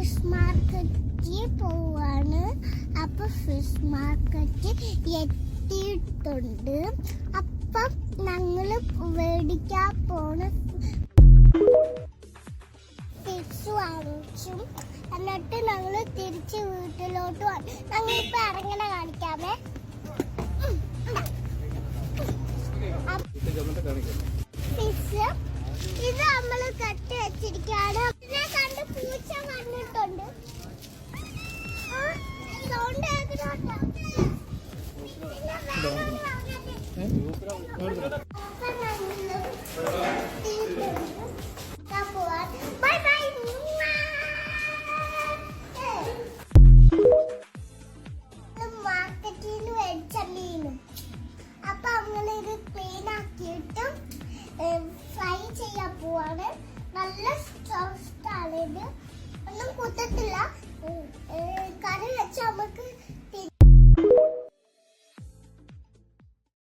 Fish മാർക്കറ്റിൽ പോവാണ്. അപ്പൊ ഫിഷ് മാർക്കറ്റ് എത്തിയിട്ടുണ്ട്. അപ്പം ഞങ്ങള് മേടിക്കാൻ പോണ ഫിഷ് വാങ്ങിച്ചു. എന്നിട്ട് ഞങ്ങള് തിരിച്ച് വീട്ടിലോട്ട് വന്നു. ഞങ്ങളിപ്പോ ഇറങ്ങണ കാണിക്കാമേ. ഫിഷ് ഇത് നമ്മള് കട്ടി വെച്ചിരിക്കാണ്. ഇതിനെ കണ്ട് പൂച്ച വന്നിട്ടുണ്ട്. സൗണ്ട് കേൾക്കുന്നുണ്ടോ? Bye bye. മാർക്കറ്റിൽ നിന്ന് മേടിച്ച മീനും അപ്പൊ നമ്മളിത് ക്ലീൻ ആക്കിയിട്ട് ഫ്രൈ ചെയ്യാൻ പോവാണ്. നല്ല സോഫ്റ്റ് ആണ് ഇത്, ഒന്നും കുത്തത്തില്ല. കറി വെച്ച് നമുക്ക്